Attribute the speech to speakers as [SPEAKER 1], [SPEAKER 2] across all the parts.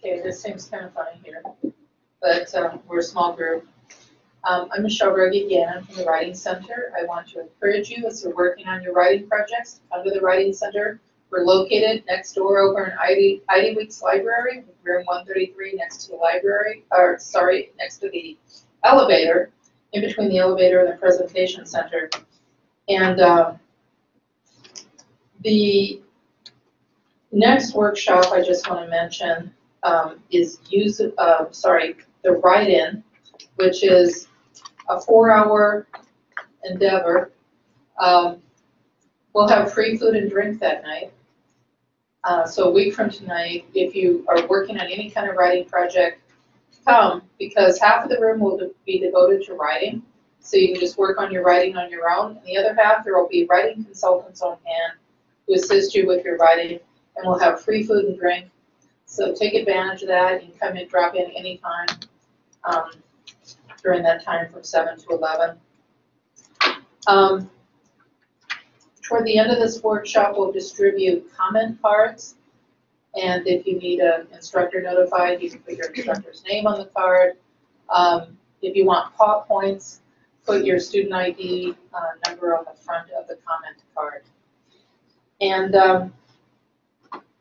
[SPEAKER 1] Okay, this seems kind of funny here, but we're a small group. I'm Michelle Rogier from the Writing Center. I want to encourage you as you're working on your writing projects, come to the Writing Center. We're located next door over in Ivy Weeks Library, room 133, next to the library, or sorry, next to the elevator, in between the elevator and the presentation center. And the next workshop I just want to mention is the write-in, which is a 4-hour endeavor. We'll have free food and drink that night. So a week from tonight, if you are working on any kind of writing project, come, because half of the room will be devoted to writing, so you can just work on your writing on your own. And the other half, there will be writing consultants on hand who assist you with your writing, and we'll have free food and drink. So take advantage of that. You can come in, drop in anytime during that time from 7 to 11. Toward the end of this workshop, we'll distribute comment cards. And if you need an instructor notified, you can put your instructor's name on the card. If you want PAW points, put your student ID number on the front of the comment card. And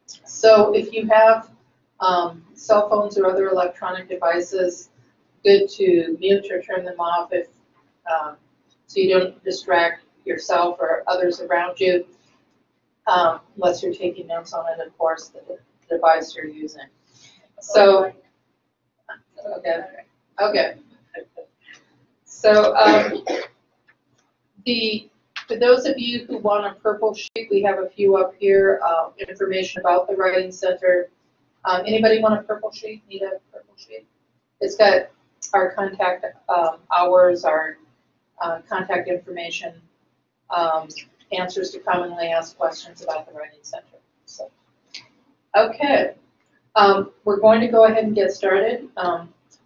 [SPEAKER 1] so if you have cell phones or other electronic devices, good to mute or turn them off if so you don't distract yourself or others around you, unless you're taking notes on it, of course, the device you're using. So, okay. So, for those of you who want a purple sheet, we have a few up here, information about the Writing Center. Anybody want a purple sheet? Need a purple sheet? It's got our contact hours, our contact information, answers to commonly asked questions about the Writing Center. So, okay, we're going to go ahead and get started.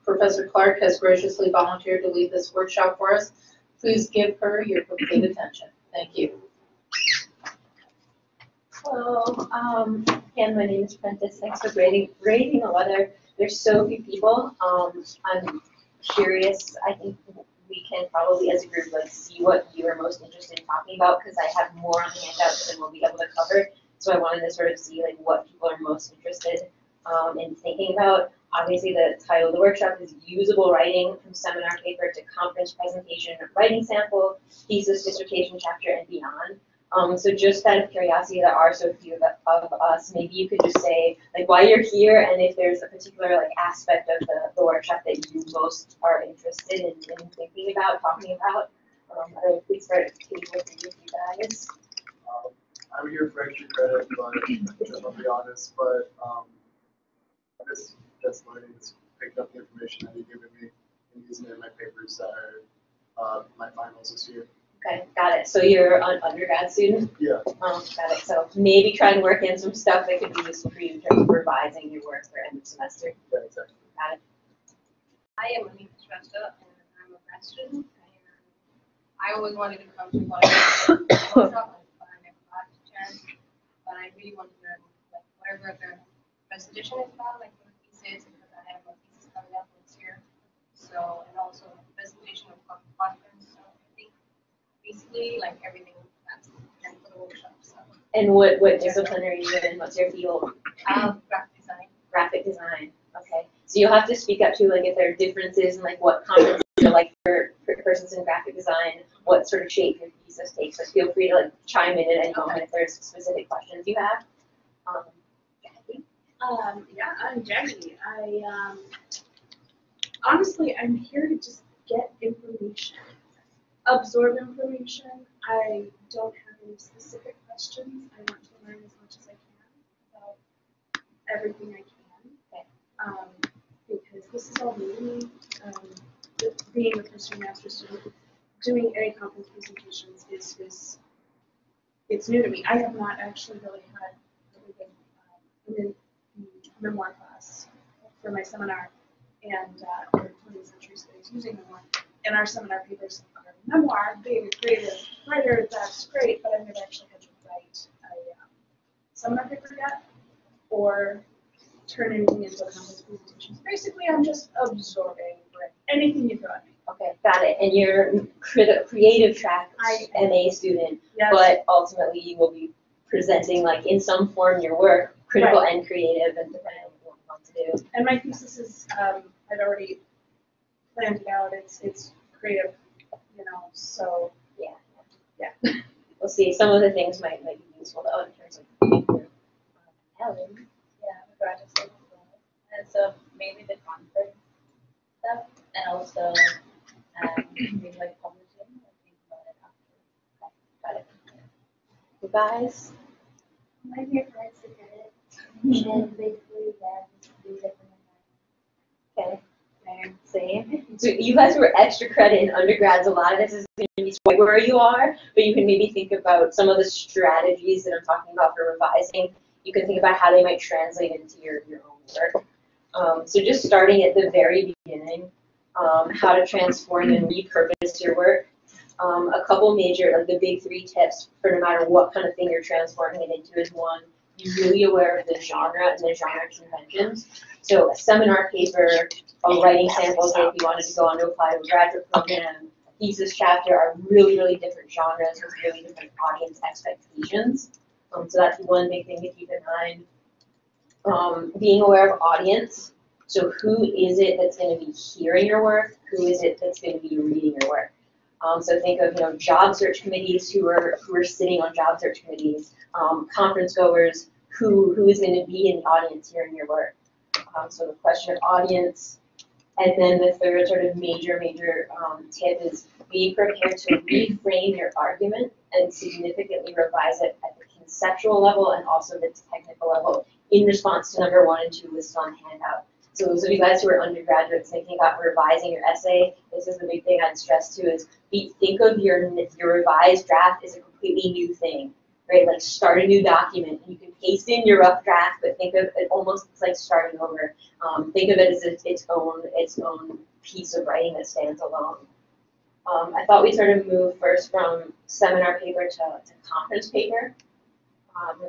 [SPEAKER 1] Professor Clark has graciously volunteered to lead this workshop for us. Please give her your complete attention. Thank you.
[SPEAKER 2] Hello, and my name is Prentiss. Thanks for grading the letter. There's so few people. I'm curious. I think we can probably, as a group, like see what you are most interested in talking about, because I have more on the handout than we'll be able to cover. So I wanted to sort of see like what people are most interested in thinking about. Obviously, the title of the workshop is Usable Writing from Seminar Paper to Conference Presentation, Writing Sample, Thesis, Dissertation Chapter, and beyond. So just out of curiosity, there are so few of us, maybe you could just say like why you're here and if there's a particular like aspect of the workshop that you most are interested in thinking about, talking about. I would please start taking with you guys.
[SPEAKER 3] I'm here for extra credit, but I'll be honest, but this learning has picked up the information that you've given me and using it in my papers that are my finals this year.
[SPEAKER 2] Okay, got it. So you're an undergrad student?
[SPEAKER 3] Yeah.
[SPEAKER 2] Got it. So maybe try and work in some stuff that could be useful for you in terms of revising your work for end of semester.
[SPEAKER 3] Yeah, exactly.
[SPEAKER 2] Got it.
[SPEAKER 4] I am Anita Shrestha, and I'm a grad student. I always wanted to come to one of the workshop, but I never got the chance. But I really want to learn like whatever the presentation is about, like the thesis, because I have a thesis coming up next year. So, and also the presentation of conference. So I think basically like everything that's and for the workshop. So.
[SPEAKER 2] And what discipline are you in? What's your field?
[SPEAKER 4] Graphic design.
[SPEAKER 2] Graphic design. Okay. So you'll have to speak up to like if there are differences in like what conferences are like for persons in graphic design, what sort of shape your thesis takes. So feel free to like chime in at any moment if there's specific questions you have. Jackie?
[SPEAKER 5] Yeah, I'm Jackie. Honestly, I'm here to just get information, absorb information. I don't have any specific questions. I want to learn as much as I can about everything I can. Because this is all new to me. Being a first-year master's student, doing any conference presentations is it's new to me. I have not actually really had a memoir class for my seminar, and for 20th century studies using memoir. And our seminar papers are memoir. Being a creative writer, that's great, but I've never actually had to write a seminar paper yet, or turn anything into a complex presentation. So basically, I'm just absorbing anything you throw at me.
[SPEAKER 2] Okay, got it. And you're creative track MA student,
[SPEAKER 5] Yes.
[SPEAKER 2] but ultimately you will be presenting like in some form your work, critical and creative, and depending on what you want to do.
[SPEAKER 5] And my thesis is, I'd already planned it out. It's creative, so.
[SPEAKER 2] Yeah. We'll see. Some of the things might be useful though in terms of Ellen.
[SPEAKER 6] Yeah, the graduate stuff as well. And so mainly the conference stuff and also maybe like publishing or think about it after.
[SPEAKER 2] Got it. You guys?
[SPEAKER 7] I'm here for to get it. And basically, yeah, just use it for my
[SPEAKER 2] Okay. Same. So you guys were extra credit in undergrads. A lot of this is going to be where you are, but you can maybe think about some of the strategies that I'm talking about for revising. You can think about how they might translate into your own work. So just starting at the very beginning, how to transform and repurpose your work. A couple major, like the big 3 tips for no matter what kind of thing you're transforming it into is one, be really aware of the genre and the genre conventions. So a seminar paper, a writing sample, say if you wanted to go on to apply to a graduate program, a thesis chapter are really, really different genres with really different audience expectations. So that's one big thing to keep in mind. Being aware of audience. So who is it that's going to be hearing your work? Who is it that's going to be reading your work? So think of job search committees who are sitting on job search committees, conference goers, who is going to be in the audience hearing your work. So the question of audience, and then the third sort of major tip is be prepared to reframe your argument and significantly revise it at the conceptual level and also the technical level in response to number 1 and 2 listed on Handout. So those of you guys who are undergraduates thinking about revising your essay, this is the big thing I'd stress too is think of your revised draft as a completely new thing, right? Like start a new document. You can paste in your rough draft, but think of it almost like starting over. Think of it as its own piece of writing that stands alone. I thought we'd sort of move first from seminar paper to conference paper.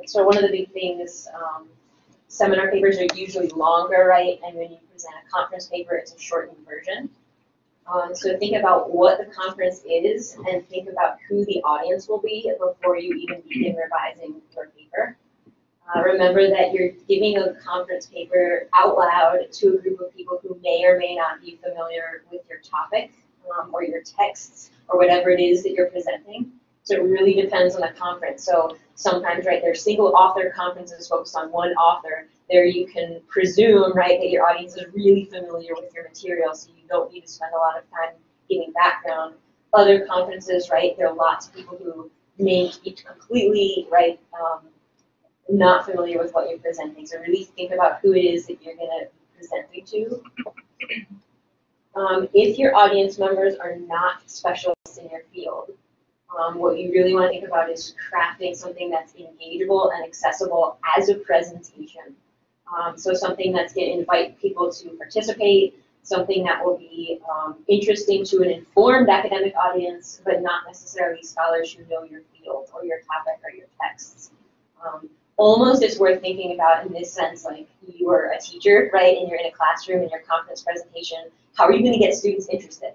[SPEAKER 2] So one of the big things, seminar papers are usually longer, right? And when you present a conference paper, it's a shortened version. So think about what the conference is and think about who the audience will be before you even begin revising your paper. Remember that you're giving a conference paper out loud to a group of people who may or may not be familiar with your topic or your texts or whatever it is that you're presenting. So it really depends on the conference. So sometimes, right, there's single author conferences focused on one author. There you can presume, right, that your audience is really familiar with your material, so you don't need to spend a lot of time giving background. Other conferences, right, there are lots of people who may be completely, right, not familiar with what you're presenting. So really think about who it is that you're going to be presenting to. If your audience members are not specialists in your field, what you really want to think about is crafting something that's engageable and accessible as a presentation. So something that's going to invite people to participate, something that will be interesting to an informed academic audience, but not necessarily scholars who know your field or your topic or your texts. Almost it's worth thinking about in this sense, like you are a teacher, right, and you're in a classroom in your conference presentation. How are you going to get students interested?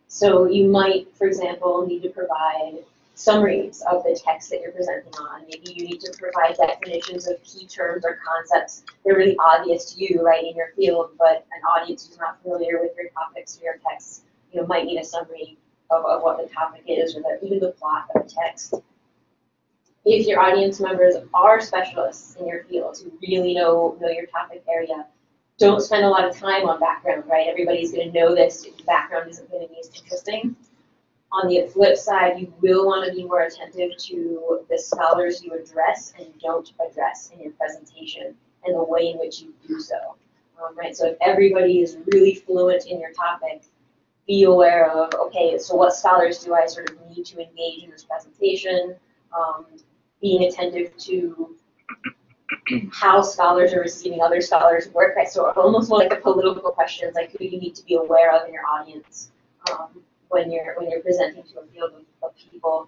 [SPEAKER 2] So you might, for example, need to provide summaries of the text that you're presenting on. Maybe you need to provide definitions of key terms or concepts that are really obvious to you, right, in your field, but an audience who's not familiar with your topics or your texts, might need a summary of what the topic is or even the plot of the text. If your audience members are specialists in your field who really know your topic area, don't spend a lot of time on background, right? Everybody's going to know this. If the background isn't going to be as interesting. On the flip side, you will want to be more attentive to the scholars you address and don't address in your presentation and the way in which you do so, right? So if everybody is really fluent in your topic, be aware of, okay, so what scholars do I sort of need to engage in this presentation? Being attentive to how scholars are receiving other scholars' work, right? So almost more like a political questions, like who you need to be aware of in your audience when you're presenting to a field of people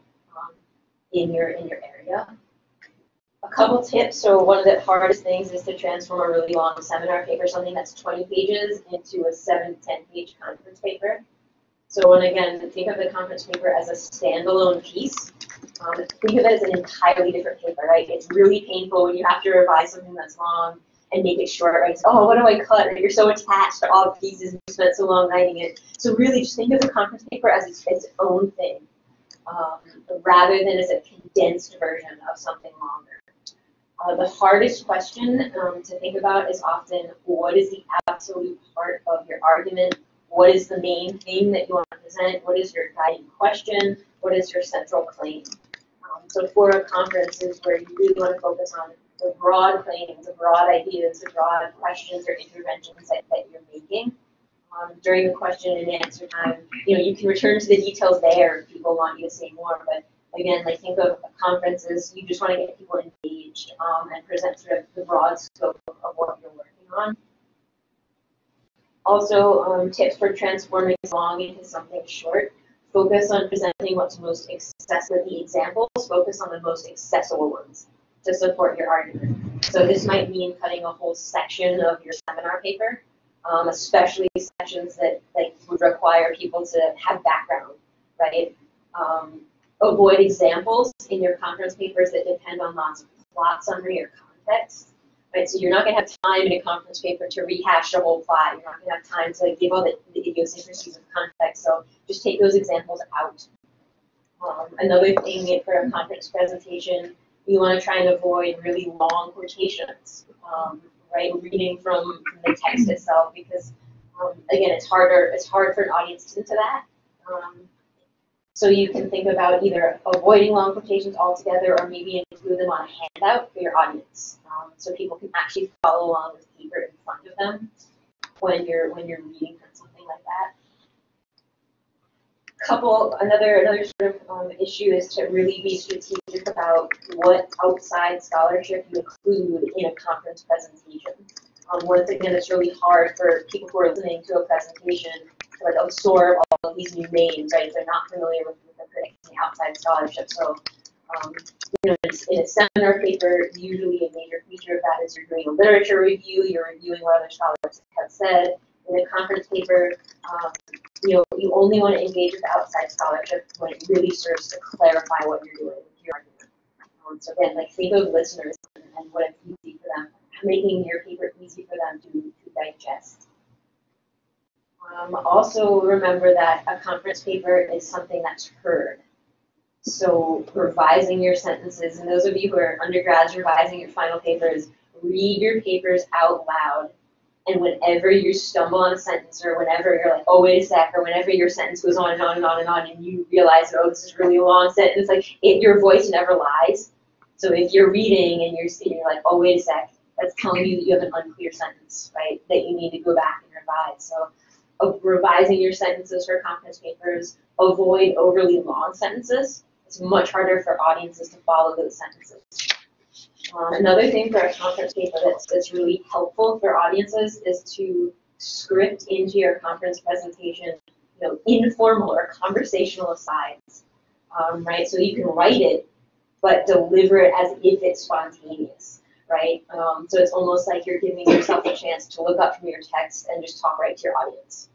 [SPEAKER 2] in your area. A couple tips. So one of the hardest things is to transform a really long seminar paper, something that's 20 pages, into a 7 to 10 page conference paper. So, and again, think of the conference paper as a standalone piece. Think of it as an entirely different paper, right? It's really painful when you have to revise something that's long and make it short, right? So, oh, what do I cut? Or you're so attached to all the pieces and you spent so long writing it. So really just think of the conference paper as its own thing, rather than as a condensed version of something longer. The hardest question to think about is often, what is the absolute part of your argument? What is the main thing that you want to present? What is your guiding question? What is your central claim? So for a conference is where you really want to focus on the broad claims, the broad ideas, the broad questions or interventions that you're making. During the question and answer time, you can return to the details there if people want you to say more, but again, like think of conferences, you just want to get people engaged and present sort of the broad scope of what you're working on. Also, tips for transforming long into something short. Focus on presenting what's most accessible. The examples, focus on the most accessible ones to support your argument. So this might mean cutting a whole section of your seminar paper, especially sections that would require people to have background, right? Avoid examples in your conference papers that depend on lots of plot summary or context. Right, so you're not going to have time in a conference paper to rehash the whole plot. You're not going to have time to give all the idiosyncrasies of context. So just take those examples out. Another thing for a conference presentation, you want to try and avoid really long quotations. Right, reading from the text itself, because again, it's hard for an audience to listen to that. So you can think about either avoiding long quotations altogether, or maybe include them on a handout for your audience, so people can actually follow along with the paper in front of them when you're reading from something like that. Another sort of issue is to really be strategic about what outside scholarship you include in a conference presentation. Once again, it's really hard for people who are listening to a presentation to like absorb all of these new names, right? If they're not familiar with the critics and the outside scholarship. So, in a seminar paper, usually a major feature of that is you're doing a literature review, you're reviewing what other scholars have said. In a conference paper, you only want to engage with the outside scholarship when it really serves to clarify what you're doing with your argument. So again, like think of listeners and what it's easy for them, making your paper easy for them to digest. Also remember that a conference paper is something that's heard. So revising your sentences, and those of you who are undergrads revising your final papers, read your papers out loud. And whenever you stumble on a sentence, or whenever you're like, oh, wait a sec, or whenever your sentence goes on and on and on and on, and you realize, oh, this is really a long sentence, like your voice never lies. So if you're reading and you're like, oh, wait a sec, that's telling you that you have an unclear sentence, right, that you need to go back and revise. So revising your sentences for conference papers, avoid overly long sentences. It's much harder for audiences to follow those sentences. Another thing for a conference paper that's really helpful for audiences is to script into your conference presentation, informal or conversational asides, right? So you can write it, but deliver it as if it's spontaneous, right? So it's almost like you're giving yourself a chance to look up from your text and just talk right to your audience.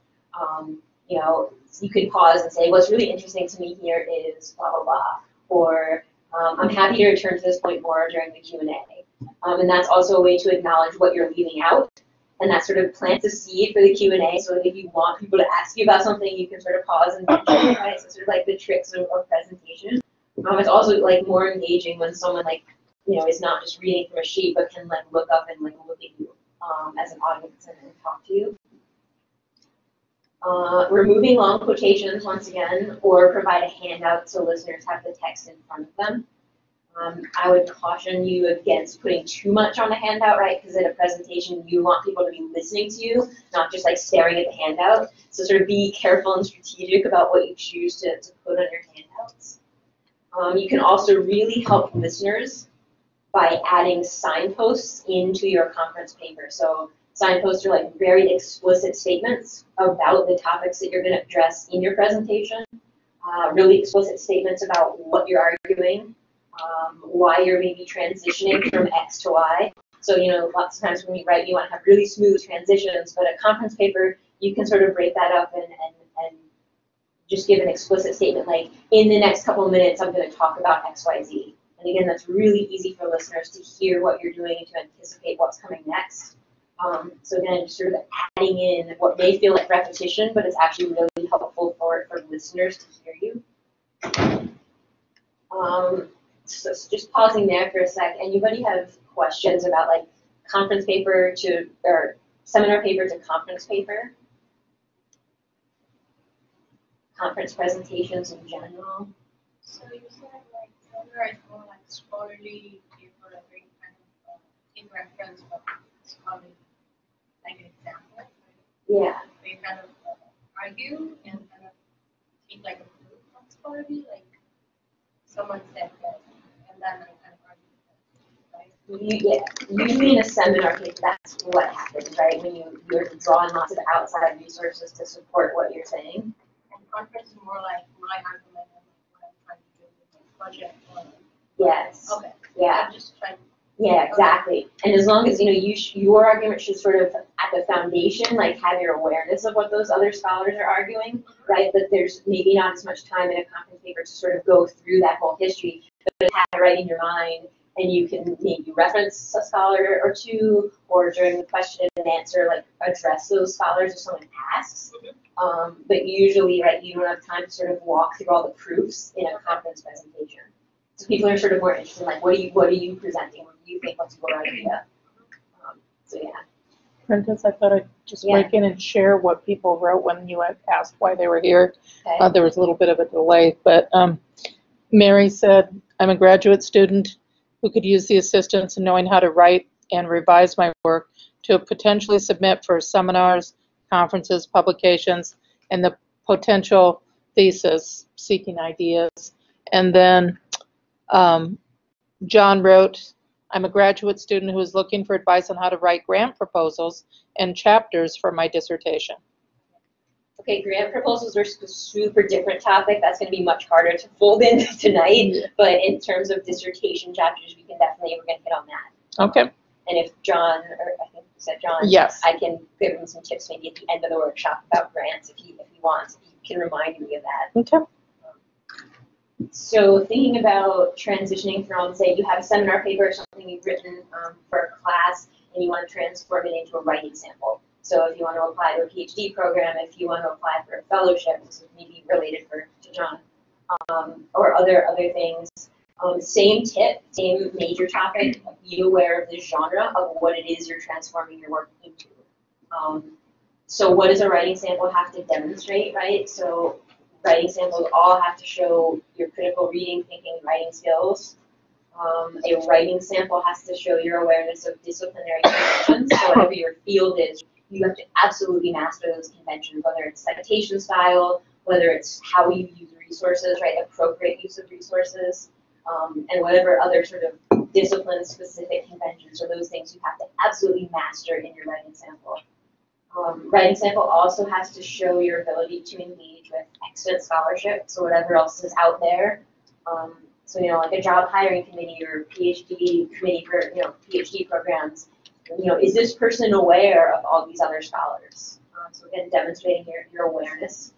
[SPEAKER 2] You could pause and say, what's really interesting to me here is blah, blah, blah, or I'm happy to return to this point more during the Q&A. And that's also a way to acknowledge what you're leaving out, and that sort of plants a seed for the Q&A, so that if you want people to ask you about something, you can sort of pause and mention it, right? So sort of like the tricks of presentation. It's also like more engaging when someone is not just reading from a sheet, but can look up and look at you as an audience and talk to you. Removing long quotations once again, or provide a handout so listeners have the text in front of them. I would caution you against putting too much on the handout, right? Because at a presentation, you want people to be listening to you, not just staring at the handout. So sort of be careful and strategic about what you choose to put on your handouts. You can also really help listeners by adding signposts into your conference paper. So signposts are very explicit statements about the topics that you're going to address in your presentation, really explicit statements about what you're arguing, why you're maybe transitioning from X to Y. So, lots of times when you write, you want to have really smooth transitions, but a conference paper, you can sort of break that up and just give an explicit statement like, in the next couple of minutes, I'm going to talk about X, Y, Z. And again, that's really easy for listeners to hear what you're doing and to anticipate what's coming next. So again, just sort of adding in what may feel like repetition, but it's actually really helpful for listeners to hear you. So just pausing there for a sec. Anybody have questions about like conference paper or seminar paper to conference paper? Conference presentations in general?
[SPEAKER 4] So you said like seminar is more like scholarly paper, like very kind of in reference, but scholarly, like an example. Right?
[SPEAKER 2] Yeah.
[SPEAKER 4] They kind of argue and kind of take like a proof of scholarly, like someone said that, and then I kind of argue that, right?
[SPEAKER 2] Yeah, usually in a seminar paper, that's what happens, right? When you're drawing lots of outside resources to support what you're saying.
[SPEAKER 4] And conference is more like my argument and what I'm trying to do with my project.
[SPEAKER 2] Yes.
[SPEAKER 4] Okay.
[SPEAKER 2] Yeah.
[SPEAKER 4] I'm just trying.
[SPEAKER 2] Yeah, exactly. And as long as your argument should sort of at the foundation, like have your awareness of what those other scholars are arguing, right? That there's maybe not as much time in a conference paper to sort of go through that whole history, but have it right in your mind, and you can maybe reference a scholar or two, or during the question and answer, like address those scholars if someone asks. But usually, right, you don't have time to sort of walk through all the proofs in a conference presentation. So people are sort of more interested in like, what are you presenting? What do you think? What's your idea? So yeah.
[SPEAKER 8] Prentiss, I thought I'd just break in and share what people wrote when you had asked why they were here.
[SPEAKER 2] Okay.
[SPEAKER 8] There was a little bit of a delay, but Mary said, I'm a graduate student who could use the assistance in knowing how to write and revise my work to potentially submit for seminars, conferences, publications, and the potential thesis, seeking ideas. And then John wrote, I'm a graduate student who is looking for advice on how to write grant proposals and chapters for my dissertation.
[SPEAKER 2] Okay, grant proposals are a super different topic. That's going to be much harder to fold in tonight. But in terms of dissertation chapters, we're going to hit on that.
[SPEAKER 8] Okay.
[SPEAKER 2] And if John, or I think you said John,
[SPEAKER 8] yes,
[SPEAKER 2] I can give him some tips maybe at the end of the workshop about grants if he wants. He can remind me of that.
[SPEAKER 8] Okay.
[SPEAKER 2] So thinking about transitioning from, say, you have a seminar paper or something you've written for a class and you want to transform it into a writing sample. So if you want to apply to a PhD program, if you want to apply for a fellowship, this is maybe related to John, or other things. Same tip, same major topic, be aware of the genre of what it is you're transforming your work into. So what does a writing sample have to demonstrate, right? So writing samples all have to show your critical reading, thinking, and writing skills. A writing sample has to show your awareness of disciplinary conventions. So whatever your field is, you have to absolutely master those conventions, whether it's citation style, whether it's how you use resources, right, appropriate use of resources, and whatever other sort of discipline-specific conventions or those things you have to absolutely master in your writing sample. Writing sample also has to show your ability to engage with extant scholarship, so whatever else is out there. So, like a job hiring committee or PhD committee for, PhD programs, is this person aware of all these other scholars? So again, demonstrating your awareness.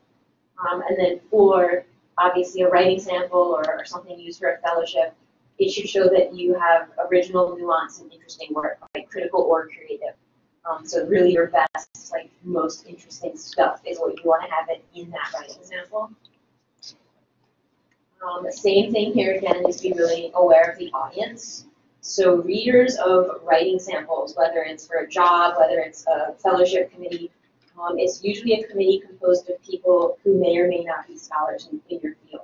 [SPEAKER 2] And then for, obviously, a writing sample or something used for a fellowship, it should show that you have original, nuanced, and interesting work, like critical or creative. So really your best, like most interesting stuff is what you want to have it in that writing sample. The same thing here again is be really aware of the audience. So readers of writing samples, whether it's for a job, whether it's a fellowship committee, it's usually a committee composed of people who may or may not be scholars in your field.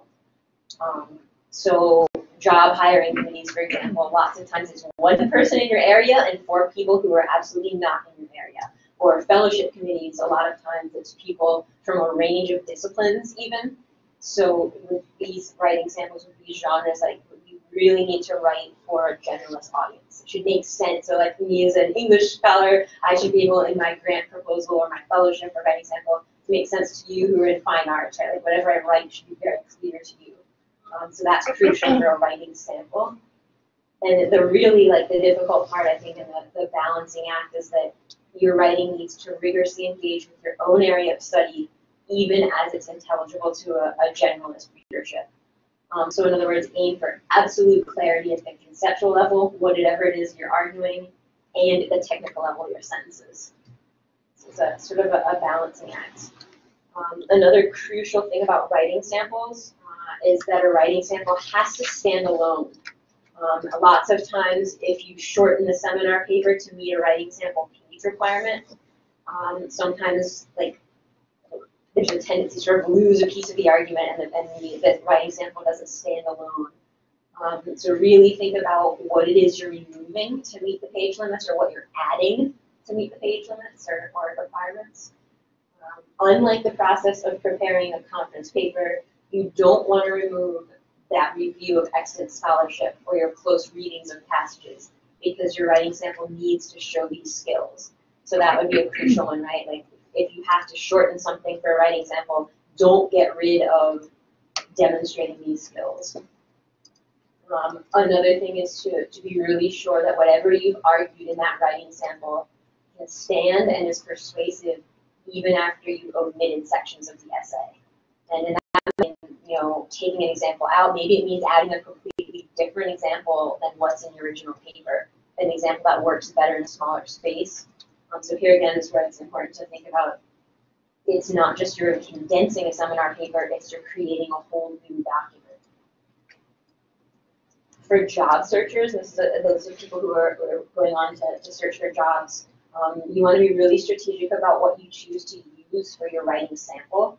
[SPEAKER 2] So job hiring committees, for example, lots of times it's one person in your area and 4 people who are absolutely not in your area. Or fellowship committees, a lot of times it's people from a range of disciplines even. So with these writing samples, with these genres, like you really need to write for a generalist audience. It should make sense. So like me as an English scholar, I should be able in my grant proposal or my fellowship or writing sample to make sense to you who are in fine arts, right? Like whatever I write should be very clear to you. So that's crucial for a writing sample. And the really, like, the difficult part, I think, in the balancing act is that your writing needs to rigorously engage with your own area of study, even as it's intelligible to a generalist readership. So in other words, aim for absolute clarity at the conceptual level, whatever it is you're arguing, and at the technical level, your sentences. So it's a sort of a balancing act. Another crucial thing about writing samples is that a writing sample has to stand alone. Lots of times, if you shorten the seminar paper to meet a writing sample page requirement, sometimes, like, there's a tendency to sort of lose a piece of the argument, and the writing sample doesn't stand alone. So really think about what it is you're removing to meet the page limits, or what you're adding to meet the page limits or requirements. Unlike the process of preparing a conference paper, you don't want to remove that review of extant scholarship or your close readings of passages, because your writing sample needs to show these skills. So that would be a crucial one, right? Like, if you have to shorten something for a writing sample, don't get rid of demonstrating these skills. Another thing is to be really sure that whatever you've argued in that writing sample can stand and is persuasive even after you've omitted sections of the essay. And in that, you know, taking an example out, maybe it means adding a completely different example than what's in the original paper, an example that works better in a smaller space. So here again is where it's important to think about, it's not just you're condensing a seminar paper, it's you're creating a whole new document. For job searchers, those are people who are going on to search for jobs, you want to be really strategic about what you choose to use for your writing sample.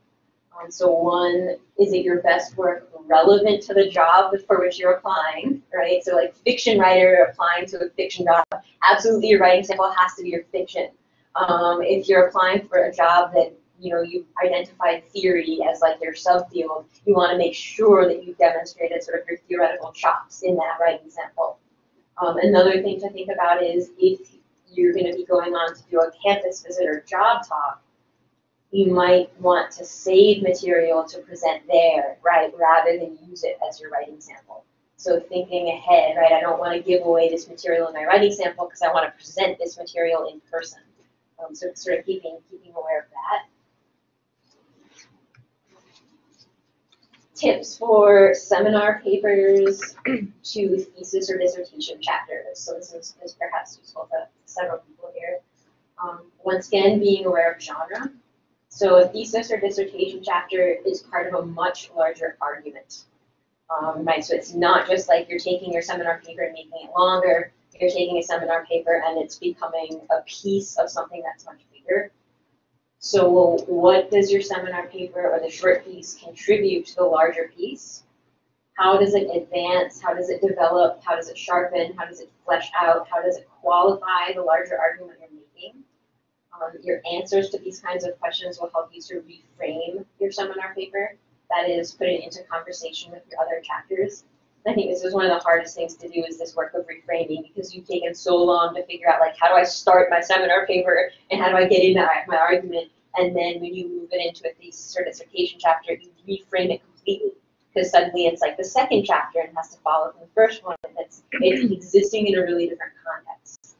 [SPEAKER 2] So one, is it your best work relevant to the job for which you're applying, right? So like fiction writer applying to a fiction job, absolutely your writing sample has to be your fiction. If you're applying for a job that, you know, you've identified theory as like your subfield, you want to make sure that you've demonstrated sort of your theoretical chops in that writing sample. Another thing to think about is if you're going to be going on to do a campus visit or job talk, you might want to save material to present there, right, rather than use it as your writing sample. So thinking ahead, right, I don't want to give away this material in my writing sample because I want to present this material in person. So sort of keeping aware of that. Tips for seminar papers to thesis or dissertation chapters. So this is perhaps useful to several people here. Once again, being aware of genre. So a thesis or dissertation chapter is part of a much larger argument, right? So it's not just like you're taking your seminar paper and making it longer. You're taking a seminar paper and it's becoming a piece of something that's much bigger. So what does your seminar paper or the short piece contribute to the larger piece? How does it advance? How does it develop? How does it sharpen? How does it flesh out? How does it qualify the larger argument you're making? Your answers to these kinds of questions will help you to reframe your seminar paper. That is, put it into conversation with your other chapters. I think this is one of the hardest things to do, is this work of reframing, because you've taken so long to figure out, like, how do I start my seminar paper and how do I get into my argument? And then when you move it into a thesis or dissertation chapter, you reframe it completely, because suddenly it's like the second chapter and has to follow from the first one, and it's existing in a really different context.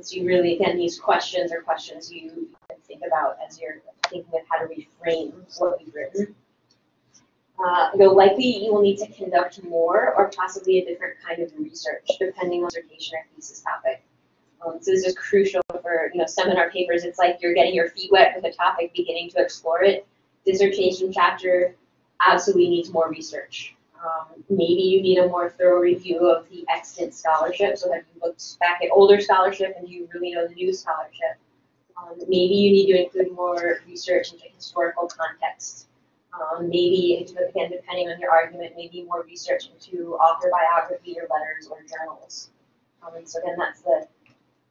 [SPEAKER 2] So you really, again, these questions are questions you can think about as you're thinking of how to reframe what you've written. Likely you will need to conduct more or possibly a different kind of research depending on dissertation or thesis topic. So this is crucial for, you know, seminar papers. It's like you're getting your feet wet with a topic, beginning to explore it. Dissertation chapter absolutely needs more research. Maybe you need a more thorough review of the extant scholarship. So have you looked back at older scholarship and do you really know the new scholarship? Maybe you need to include more research into historical context. Maybe, again, depending on your argument, maybe more research into author biography or letters or journals. So again,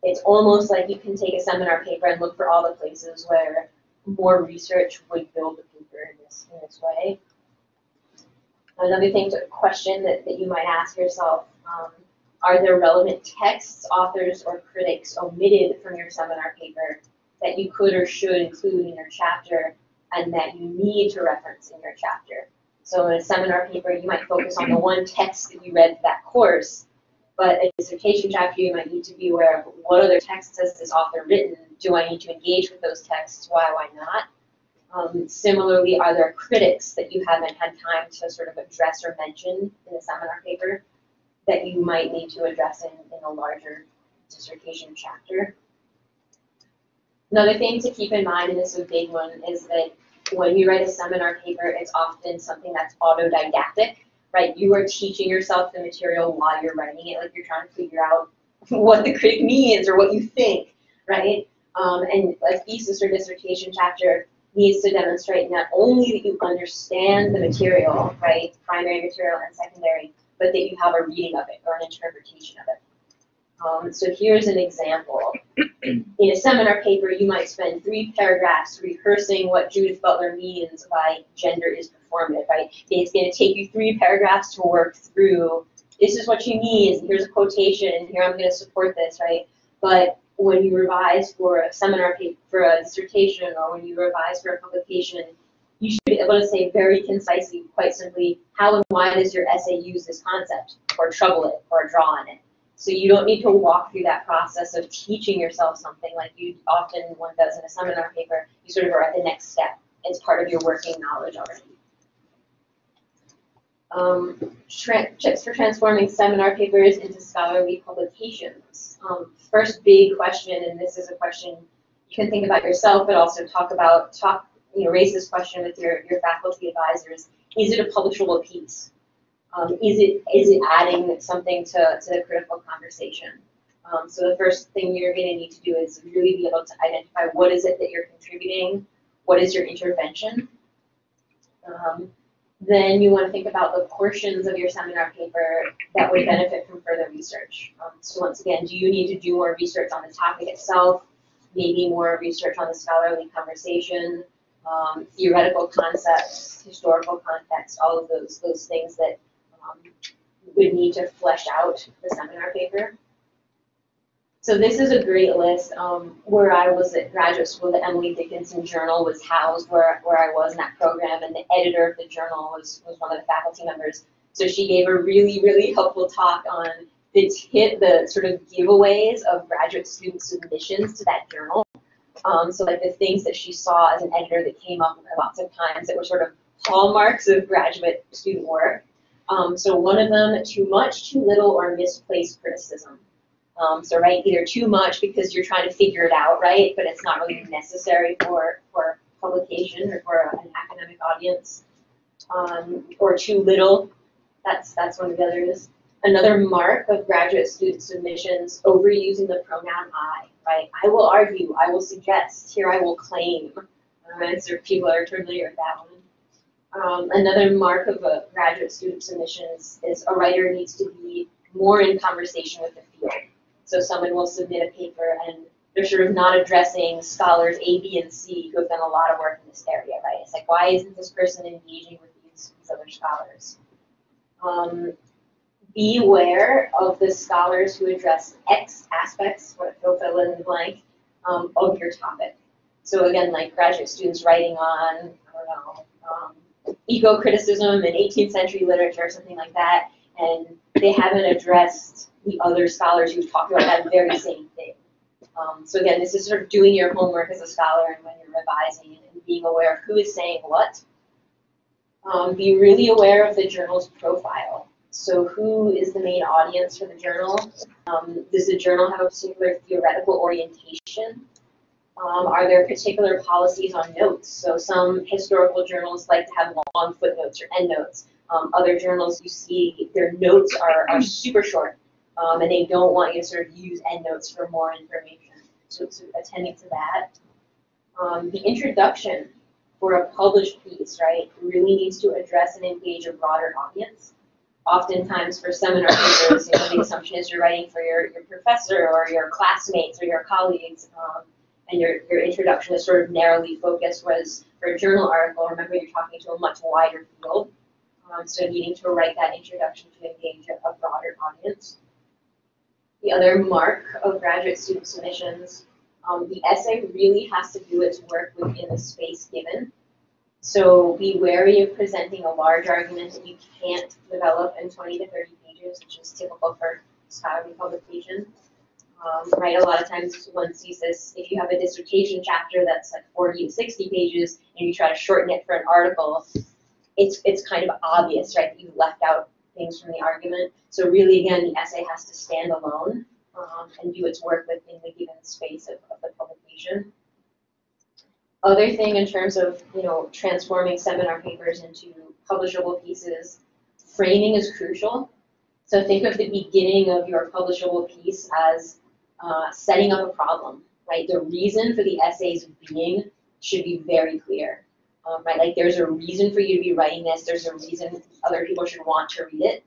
[SPEAKER 2] it's almost like you can take a seminar paper and look for all the places where more research would build the paper in this way. Another question that you might ask yourself, are there relevant texts, authors, or critics omitted from your seminar paper that you could or should include in your chapter and that you need to reference in your chapter? So in a seminar paper, you might focus on the one text that you read for that course, but a dissertation chapter, you might need to be aware of what other texts has this author written? Do I need to engage with those texts? Why not? Similarly, are there critics that you haven't had time to sort of address or mention in a seminar paper that you might need to address in a larger dissertation chapter? Another thing to keep in mind, and this is a big one, is that when you write a seminar paper, it's often something that's autodidactic, right? You are teaching yourself the material while you're writing it, like you're trying to figure out what the critic means or what you think, right? And a thesis or dissertation chapter needs to demonstrate not only that you understand the material, right, primary material and secondary, but that you have a reading of it or an interpretation of it. So here's an example. In a seminar paper, you might spend 3 paragraphs rehearsing what Judith Butler means by gender is performative, right? It's going to take you 3 paragraphs to work through, this is what she means, here's a quotation, and here I'm going to support this, right? But when you revise for a seminar paper, for a dissertation, or when you revise for a publication, you should be able to say very concisely, quite simply, how and why does your essay use this concept, or trouble it, or draw on it. So you don't need to walk through that process of teaching yourself something like you often one does in a seminar paper. You sort of are at the next step. It's part of your working knowledge already. Tips for transforming seminar papers into scholarly publications. First big question, and this is a question you can think about yourself, but also raise this question with your faculty advisors. Is it a publishable piece? Is it adding something to the critical conversation? So the first thing you're going to need to do is really be able to identify what is it that you're contributing, what is your intervention. Then you want to think about the portions of your seminar paper that would benefit from further research. So once again, do you need to do more research on the topic itself, maybe more research on the scholarly conversation, theoretical concepts, historical context, all of those things that would need to flesh out the seminar paper. So this is a great list. Where I was at graduate school, the Emily Dickinson Journal was housed where I was in that program, and the editor of the journal was one of the faculty members. So she gave a really, really helpful talk on the sort of giveaways of graduate student submissions to that journal. So like the things that she saw as an editor that came up lots of times that were sort of hallmarks of graduate student work. So one of them, too much, too little, or misplaced criticism. So right, either too much because you're trying to figure it out, right, but it's not really necessary for publication or for an academic audience, or too little. That's one of the others. Another mark of graduate student submissions, overusing the pronoun I, right? I will argue, I will suggest, here I will claim. So people are familiar with that one. Another mark of a graduate student submissions is a writer needs to be more in conversation with the field. So someone will submit a paper and they're sort of not addressing scholars A, B, and C who have done a lot of work in this area, right? It's like, why isn't this person engaging with these other scholars? Be aware of the scholars who address X aspects, or fill in the blank, of your topic. So again, like graduate students writing on, eco-criticism in 18th century literature or something like that, and they haven't addressed the other scholars who've talked about that very same thing. So again, this is sort of doing your homework as a scholar and when you're revising and being aware of who is saying what. Be really aware of the journal's profile. So who is the main audience for the journal? Does the journal have a particular theoretical orientation? Are there particular policies on notes? So some historical journals like to have long footnotes or endnotes. Other journals, you see their notes are super short, and they don't want you to sort of use endnotes for more information. So attending to that. The introduction for a published piece, right, really needs to address and engage a broader audience. Oftentimes for seminar papers, the assumption is you're writing for your professor or your classmates or your colleagues, and your introduction is sort of narrowly focused, whereas for a journal article, remember you're talking to a much wider field. So needing to write that introduction to engage a broader audience. The other mark of graduate student submissions, the essay really has to do its work within the space given. So be wary of presenting a large argument that you can't develop in 20 to 30 pages, which is typical for scholarly publication. Right, a lot of times one sees this, if you have a dissertation chapter that's like 40 to 60 pages and you try to shorten it for an article, it's kind of obvious, right, that you've left out things from the argument. So really, again, the essay has to stand alone and do its work within the given space of the publication. Other thing in terms of, transforming seminar papers into publishable pieces, framing is crucial. So think of the beginning of your publishable piece as setting up a problem, right? The reason for the essay's being should be very clear, right? Like there's a reason for you to be writing this. There's a reason other people should want to read it.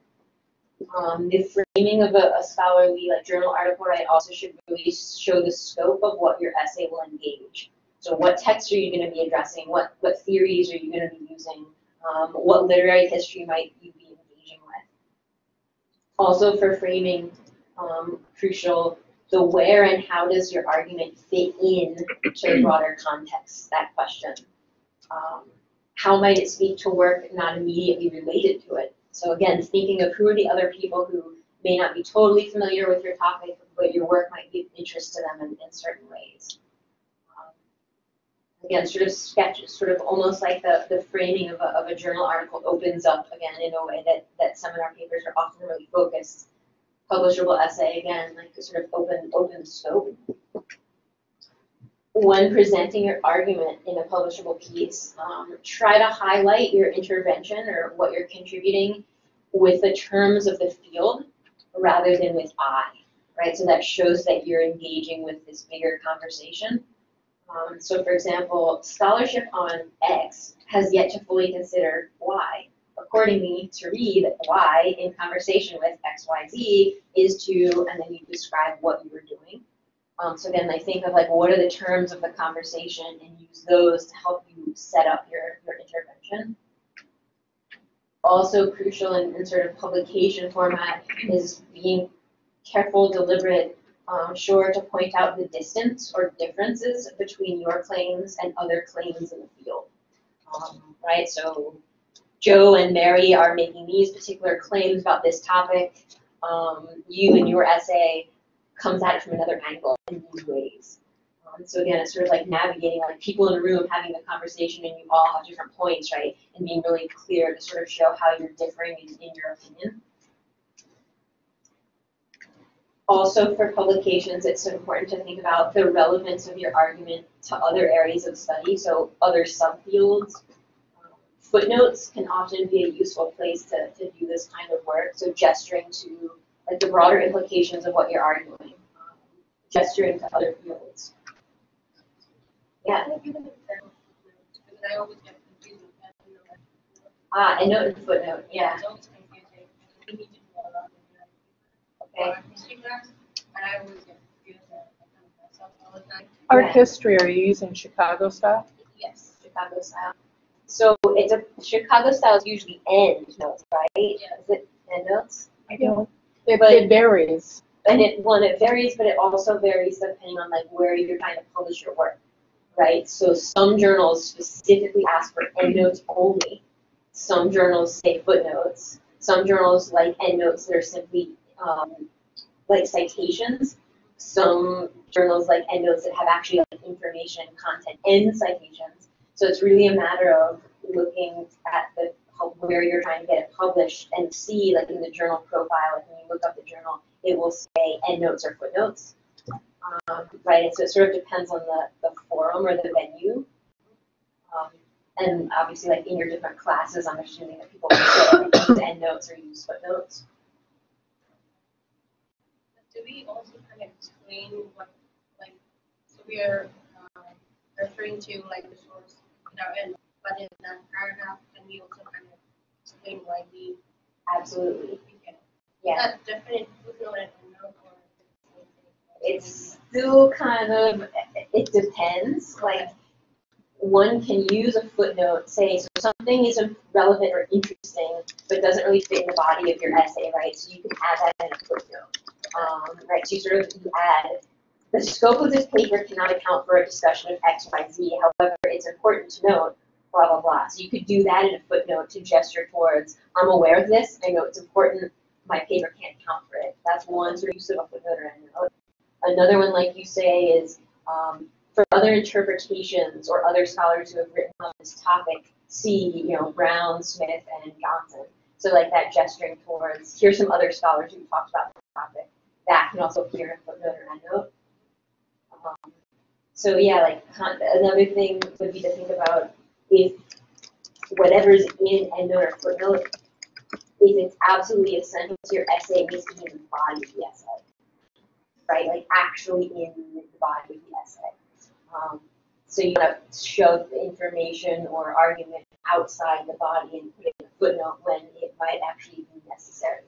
[SPEAKER 2] The framing of a scholarly journal article, right, also should really show the scope of what your essay will engage. So what texts are you going to be addressing? What theories are you going to be using? What literary history might you be engaging with? Also for framing, crucial, the where and how does your argument fit in to the broader context, that question. How might it speak to work not immediately related to it? So again, thinking of who are the other people who may not be totally familiar with your topic, but your work might be of interest to them in certain ways. Again, sort of sketches, sort of almost like the framing of a journal article opens up again in a way that seminar papers are often really focused. Publishable essay, again, like the sort of open scope. When presenting your argument in a publishable piece, try to highlight your intervention or what you're contributing with the terms of the field rather than with I, right? So that shows that you're engaging with this bigger conversation. So for example, scholarship on X has yet to fully consider Y. Accordingly, to read Y in conversation with XYZ is to, and then you describe what you were doing. So again, I think of what are the terms of the conversation and use those to help you set up your intervention. Also crucial in sort of publication format is being careful, deliberate, sure to point out the distance or differences between your claims and other claims in the field, right? So Joe and Mary are making these particular claims about this topic. You in your essay comes at it from another angle in these ways. So again, it's sort of like navigating people in a room having the conversation and you all have different points, right? And being really clear to sort of show how you're differing in your opinion. Also for publications, it's important to think about the relevance of your argument to other areas of study, so other subfields. Footnotes can often be a useful place to do this kind of work, so gesturing to the broader implications of what you're arguing, gesturing to other fields. Yeah?
[SPEAKER 4] Because I always get confused with that.
[SPEAKER 2] Endnote and footnote, yeah.
[SPEAKER 4] It's always confusing. We need to do a lot of
[SPEAKER 2] Okay.
[SPEAKER 4] history class, and I always get confused and I kind of mess up all the time.
[SPEAKER 8] Art
[SPEAKER 2] Yeah.
[SPEAKER 8] history, are you using Chicago style?
[SPEAKER 4] Yes.
[SPEAKER 2] Chicago style. So it's Chicago style is usually end notes, right?
[SPEAKER 4] Yeah.
[SPEAKER 2] Is it end notes?
[SPEAKER 8] I don't. It
[SPEAKER 2] But-
[SPEAKER 8] varies.
[SPEAKER 2] And it varies, but it also varies depending on where you're trying to publish your work, right? So some journals specifically ask for endnotes only. Some journals say footnotes. Some journals like endnotes that are simply like citations. Some journals like endnotes that have actually information, content, and citations. So it's really a matter of looking at where you're trying to get it published and see in the journal profile, when you look up the journal, it will say endnotes or footnotes, right? And so it sort of depends on the forum or the venue. And obviously in your different classes, I'm assuming that people use endnotes or use footnotes.
[SPEAKER 4] Do we also kind of explain what, so we are referring to the source in our end, but in that paragraph, can we also kind of explain why we
[SPEAKER 2] Absolutely.
[SPEAKER 4] can?
[SPEAKER 2] Yeah.
[SPEAKER 4] That's different footnote and endnote, or
[SPEAKER 2] It's still kind of, it depends. One can use a footnote, say, so something isn't relevant or interesting, but doesn't really fit in the body of your essay, right? So you can add that in a footnote, right? So you add, the scope of this paper cannot account for a discussion of X, Y, Z. However, it's important to note blah, blah, blah. So you could do that in a footnote to gesture towards, I'm aware of this, I know it's important, my paper can't account for it. That's one sort of use of a footnote or endnote. Another one, like you say, is for other interpretations or other scholars who have written on this topic, see, Brown, Smith, and Johnson. So like that gesturing towards, here's some other scholars who talked about the topic. That can also appear in a footnote or endnote. So yeah, like another thing would be to think about if whatever's in endnote or footnote, if it's absolutely essential to your essay, it needs to be in the body of the essay, right? Like actually in the body of the essay. So you want to shove the information or argument outside the body and put it in a footnote when it might actually be necessary.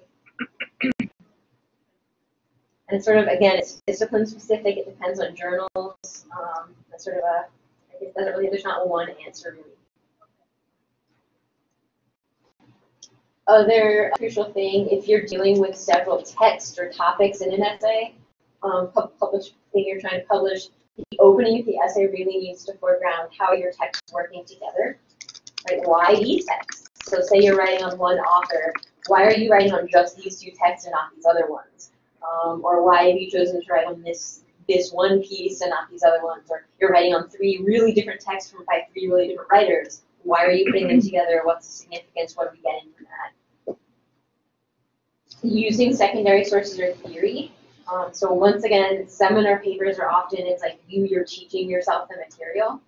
[SPEAKER 2] And sort of, again, it's discipline specific, it depends on journals. That's sort of there's not one answer really. Other crucial thing, if you're dealing with several texts or topics in an essay, thing you're trying to publish, the opening of the essay really needs to foreground how your texts are working together. Right? Why these texts? So say you're writing on one author, why are you writing on just these two texts and not these other ones? Or why have you chosen to write on this one piece and not these other ones? Or you're writing on 3 really different texts by 3 really different writers. Why are you putting them together? What's the significance? What are we getting from that? Using secondary sources or theory. So once again, seminar papers are often, it's like you're teaching yourself the material,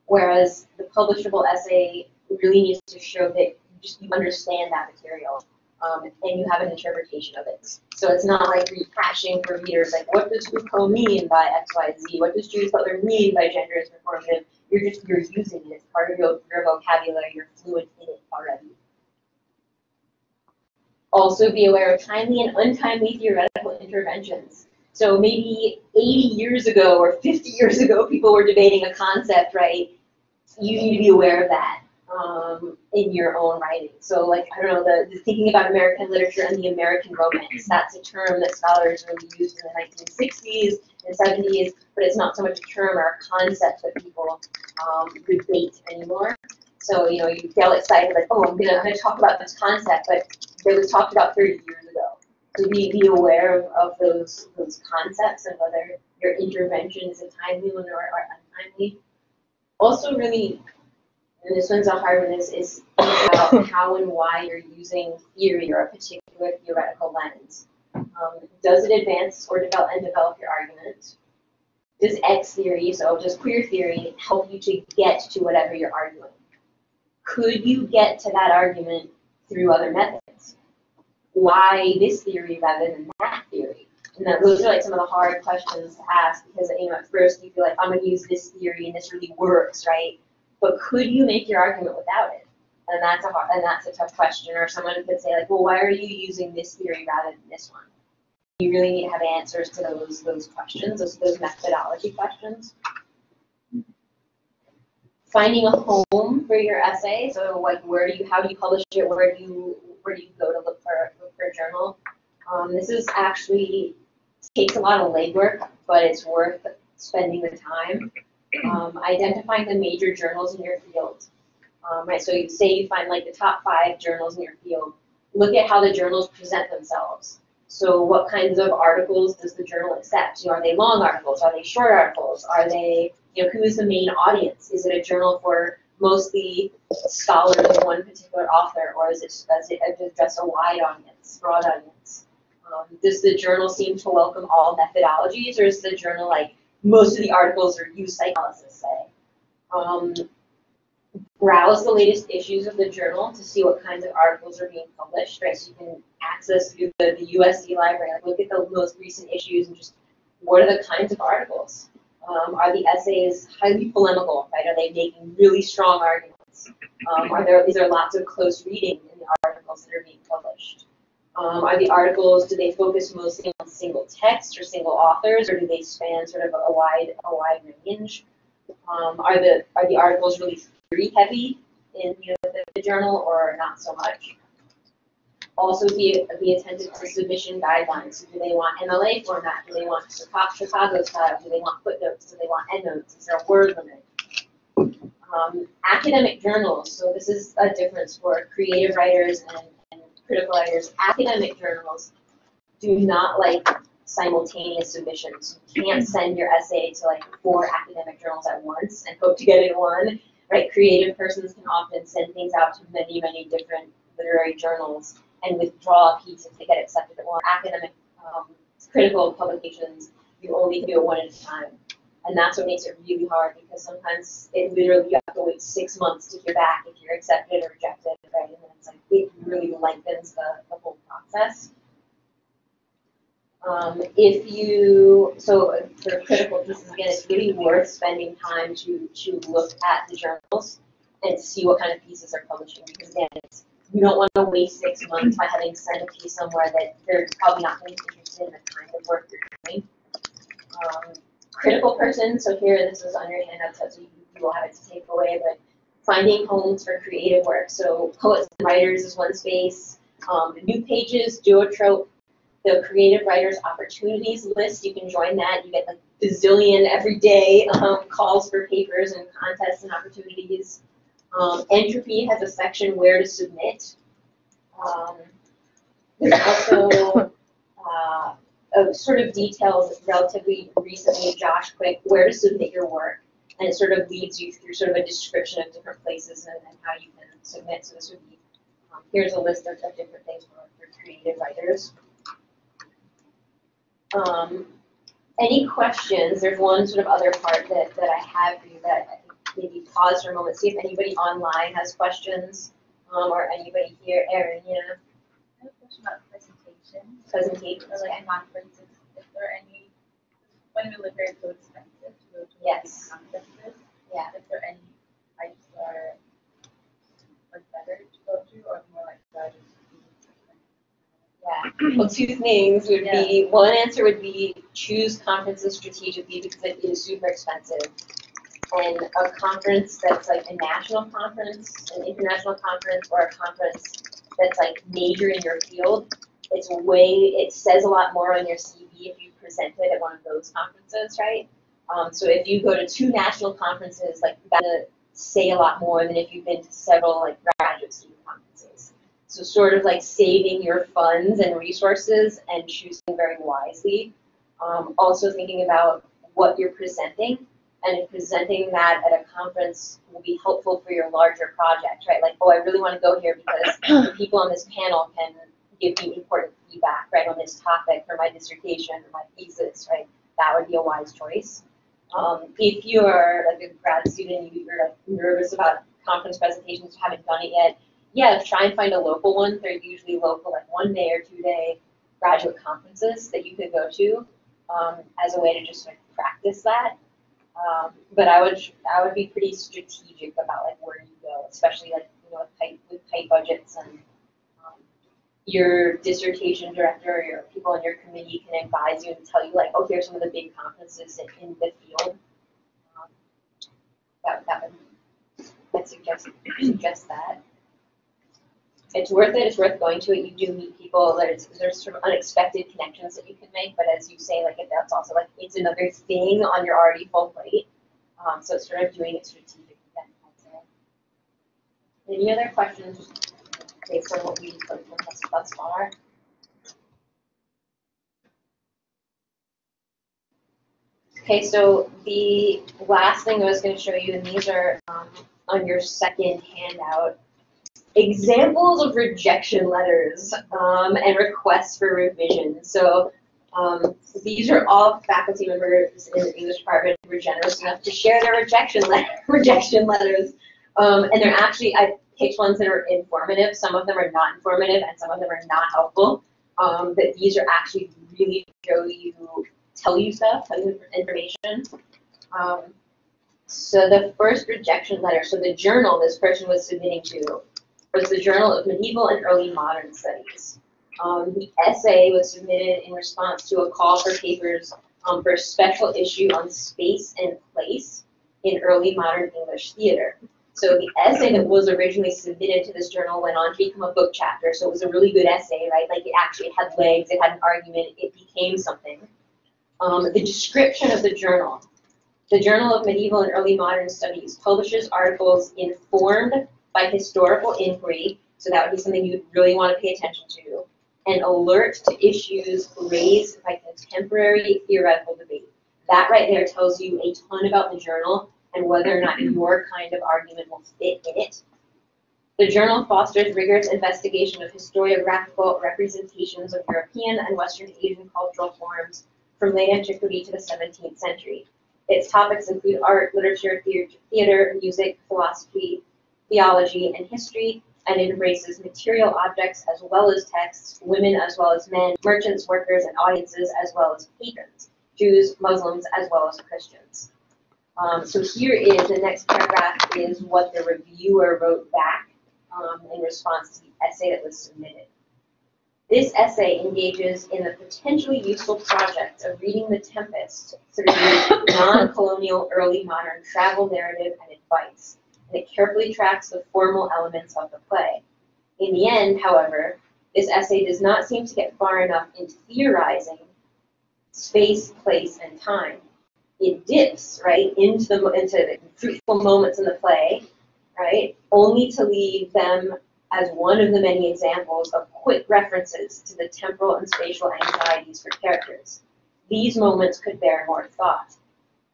[SPEAKER 2] whereas the publishable essay really needs to show that you understand that material. And you have an interpretation of it. So it's not like rehashing for readers, like what does Foucault mean by X, Y, Z? What does Judith Butler mean by gender is performative? You're using it as part of your vocabulary, you're fluent in it already. Also be aware of timely and untimely theoretical interventions. So maybe 80 years ago or 50 years ago, people were debating a concept, right? You need to be aware of that. In your own writing. So like, I don't know, the thinking about American literature and the American romance, that's a term that scholars really used in the 1960s and 70s, but it's not so much a term or a concept that people debate anymore. So, you get all excited, like, oh, I'm gonna talk about this concept, but it was talked about 30 years ago. So be aware of those concepts and whether your intervention is a timely one or untimely. Also really, and this one's a hard one, is about how and why you're using theory or a particular theoretical lens. Does it advance or develop your argument? Does X theory, so just queer theory, help you to get to whatever you're arguing? Could you get to that argument through other methods? Why this theory rather than that theory? And those are like some of the hard questions to ask because at first you feel like I'm going to use this theory and this really works, right? But could you make your argument without it? And that's a tough question. Or someone could say like, well, why are you using this theory rather than this one? You really need to have answers to those questions, those methodology questions. Finding a home for your essay. So like, how do you publish it? Where do you go to look for a journal? This is actually takes a lot of legwork, but it's worth spending the time. Identifying the major journals in your field. Right, so you say you find like the top 5 journals in your field. Look at how the journals present themselves. So what kinds of articles does the journal accept? Are they long articles? Are they short articles? Are they, who is the main audience? Is it a journal for mostly scholars of one particular author, or does it address a wide audience, broad audience? Does the journal seem to welcome all methodologies, or is the journal like most of the articles are use psychoanalysis, say? Browse the latest issues of the journal to see what kinds of articles are being published, right? So you can access through the USC library, like look at the most recent issues and just what are the kinds of articles? Are the essays highly polemical, right? Are they making really strong arguments? Is there lots of close reading in the articles that are being published? Are the articles, do they focus mostly on single text or single authors, or do they span sort of a wide range? Are the articles really theory heavy in the journal, or not so much? Also be attentive to submission guidelines. So do they want MLA format? Do they want Chicago style? Do they want footnotes? Do they want endnotes? Is there a word limit? Academic journals, so this is a difference for creative writers and critical writers. Academic journals do not like simultaneous submissions. You can't send your essay to like 4 academic journals at once and hope to get it in one, right? Creative persons can often send things out to many, many different literary journals and withdraw a piece if they get accepted at one. Academic critical publications, you only can do it one at a time. And that's what makes it really hard, because sometimes it literally, you have to wait 6 months to hear back if you're accepted or rejected, right? And then it's like, it really lengthens the whole process. So for critical pieces, again, it's really worth spending time to look at the journals and see what kind of pieces are publishing, because again, you don't want to waste 6 months by having sent a piece somewhere that they're probably not going to be interested in the kind of work you're doing. Critical person, so here this is on your handout, so you will have it to take away, but finding homes for creative work. So poets and writers is one space. New Pages, Duotrope, the Creative Writers Opportunities list, you can join that. You get like bazillion every day calls for papers and contests and opportunities. Entropy has a section where to submit. There's also sort of details relatively recently, Josh Quick, where to submit your work. And it sort of leads you through sort of a description of different places and how you can submit. So this would be, here's a list of different things for creative writers. Any questions? There's one sort of other part that I have for you that I think maybe pause for a moment, see if anybody online has questions, or anybody here. Erin, yeah?
[SPEAKER 6] I have a question about presentation.
[SPEAKER 2] Presentation.
[SPEAKER 6] Or like conferences. Is there any, when we live here, it's so expensive to go to
[SPEAKER 2] Yes.
[SPEAKER 6] conferences.
[SPEAKER 2] Yeah.
[SPEAKER 6] Is there any types that are like better to go to, or more like that?
[SPEAKER 2] Yeah. Well, 2 things would be, one answer would be choose conferences strategically because it is super expensive. And a conference that's like a national conference, an international conference, or a conference that's like major in your field, it says a lot more on your CV if you presented at one of those conferences, right? So if you go to 2 national conferences, like that's gonna say a lot more than if you've been to several like graduate student conferences. So sort of like saving your funds and resources and choosing very wisely. Also thinking about what you're presenting, and if presenting that at a conference will be helpful for your larger project, right? Like, oh, I really want to go here because the people on this panel can give me important feedback, right, on this topic for my dissertation or my thesis, right? That would be a wise choice. If you're like a grad student, you're like nervous about conference presentations, you haven't done it yet, yeah, try and find a local one. They're usually local, like 1 day or 2 day graduate conferences that you could go to as a way to just like practice that. But I would be pretty strategic about like where you go, especially like with tight budgets, and your dissertation director or your people on your committee can advise you and tell you like, oh, here's some of the big conferences in the field. I'd suggest that. It's worth it. It's worth going to it. You do meet people. There's sort of unexpected connections that you can make. But as you say, like that's also like it's another thing on your already full plate. So it's sort of doing it strategically. Any other questions based on what we've done thus far? Okay, so the last thing I was going to show you, and these are on your second handout. Examples of rejection letters and requests for revision. So these are all faculty members in the English department who were generous enough to share their rejection letters. And they're actually, I picked ones that are informative. Some of them are not informative, and some of them are not helpful. But these are actually really tell you stuff, tell you information. So the first rejection letter, so the journal this person was submitting to was the Journal of Medieval and Early Modern Studies. The essay was submitted in response to a call for papers for a special issue on space and place in early modern English theater. So the essay that was originally submitted to this journal went on to become a book chapter, so it was a really good essay, right? Like it actually had legs, it had an argument, it became something. The description of the journal. The Journal of Medieval and Early Modern Studies publishes articles informed by historical inquiry, so that would be something you'd really want to pay attention to, and alert to issues raised by contemporary theoretical debate. That right there tells you a ton about the journal and whether or not your kind of argument will fit in it. The journal fosters rigorous investigation of historiographical representations of European and Western Asian cultural forms from late antiquity to the 17th century. Its topics include art, literature, theater, music, philosophy, theology, and history, and it embraces material objects as well as texts, women as well as men, merchants, workers, and audiences as well as patrons, Jews, Muslims, as well as Christians. So here is, the next paragraph is what the reviewer wrote back in response to the essay that was submitted. This essay engages in the potentially useful project of reading The Tempest through non-colonial early modern travel narrative and advice, and it carefully tracks the formal elements of the play. In the end, however, this essay does not seem to get far enough into theorizing space, place, and time. It dips, right, into the fruitful moments in the play, right, only to leave them as one of the many examples of quick references to the temporal and spatial anxieties for characters. These moments could bear more thought.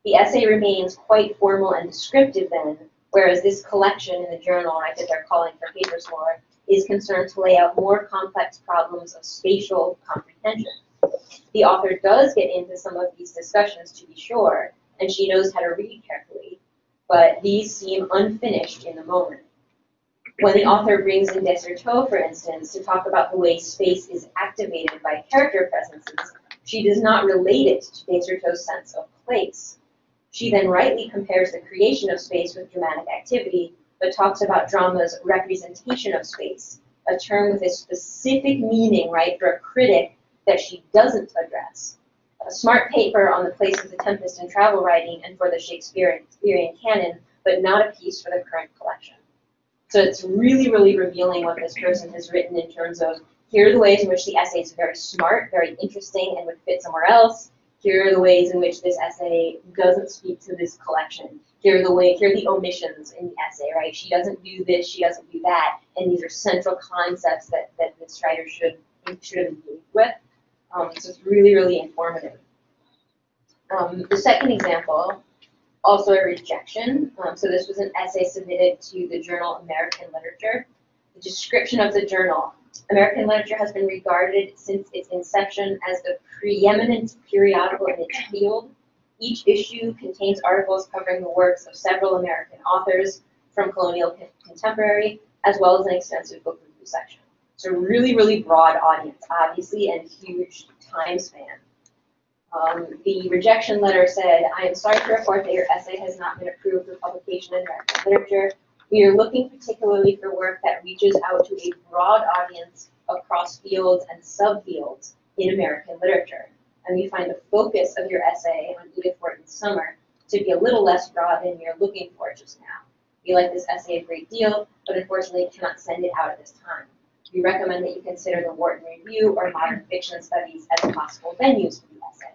[SPEAKER 2] The essay remains quite formal and descriptive then, whereas this collection in the journal, right, that they're calling for papers for, is concerned to lay out more complex problems of spatial comprehension. The author does get into some of these discussions, to be sure, and she knows how to read carefully, but these seem unfinished in the moment. When the author brings in Dissertation, for instance, to talk about the way space is activated by character presences, she does not relate it to Dissertation's sense of place. She then rightly compares the creation of space with dramatic activity, but talks about drama's representation of space, a term with a specific meaning, right, for a critic that she doesn't address. A smart paper on the place of the Tempest in travel writing and for the Shakespearean canon, but not a piece for the current collection. So it's really, really revealing what this person has written in terms of, here are the ways in which the essay is very smart, very interesting, and would fit somewhere else. Here are the ways in which this essay doesn't speak to this collection. Here are the omissions in the essay, right? She doesn't do this, she doesn't do that, and these are central concepts that this writer should have engaged with. So it's really, really informative. The second example, also a rejection. So this was an essay submitted to the journal American Literature. The description of the journal. American Literature has been regarded since its inception as the preeminent periodical in its field. Each issue contains articles covering the works of several American authors from colonial to contemporary, as well as an extensive book review section. So really, really broad audience, obviously, and huge time span. The rejection letter said, I am sorry to report that your essay has not been approved for publication in American Literature. We are looking particularly for work that reaches out to a broad audience across fields and subfields in American literature. And we find the focus of your essay on Edith Wharton's Summer to be a little less broad than you're looking for just now. We like this essay a great deal, but unfortunately cannot send it out at this time. We recommend that you consider the Wharton Review or Modern Fiction Studies as possible venues for the essay.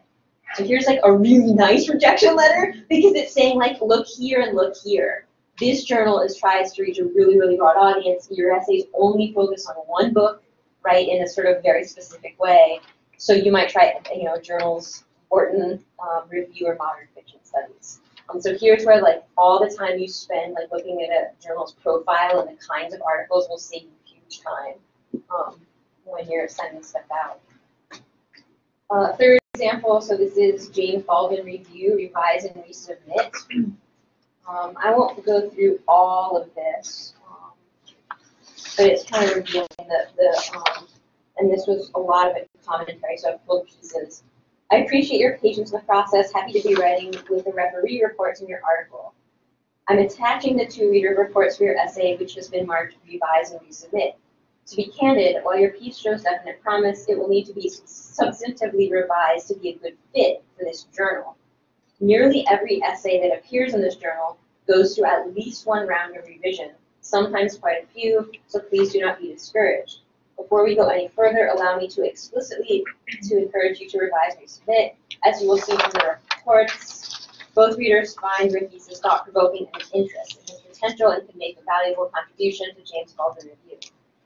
[SPEAKER 2] So here's like a really nice rejection letter because it's saying like, look here and look here. This journal tries to reach a really, really broad audience. Your essays only focus on one book, right, in a sort of very specific way. So you might try, journals, Wharton Review or Modern Fiction Studies. So here's where like all the time you spend like looking at a journal's profile and the kinds of articles will save you huge time when you're sending stuff out. Third example, so this is Jane Falvin Review, Revise and Resubmit. I won't go through all of this, but it's kind of revealing and this was a lot of it commentary, so I've pulled pieces. I appreciate your patience in the process. Happy to be writing with the referee reports in your article. I'm attaching the 2 reader reports for your essay, which has been marked Revise and Resubmit. To be candid, while your piece shows definite promise, it will need to be substantively revised to be a good fit for this journal. Nearly every essay that appears in this journal goes through at least one round of revision, sometimes quite a few, so please do not be discouraged. Before we go any further, allow me to explicitly encourage you to revise and resubmit. As you will see from the reports, Both readers find your thesis thought-provoking and of interest. It has potential and can make a valuable contribution to James Baldwin Review.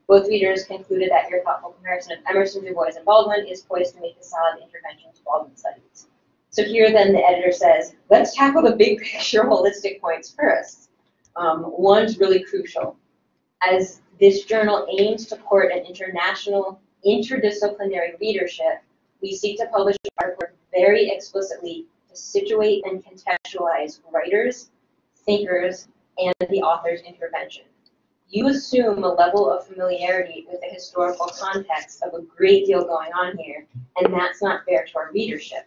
[SPEAKER 2] Both readers concluded that your thoughtful comparison of Emerson, Du Bois, and Baldwin is poised to make a solid intervention to Baldwin studies. So here then the editor says, let's tackle the big picture holistic points first. One's really crucial. As this journal aims to court an international, interdisciplinary readership, we seek to publish artwork very explicitly to situate and contextualize writers, thinkers, and the author's intervention. You assume a level of familiarity with the historical context of a great deal going on here, and that's not fair to our readership.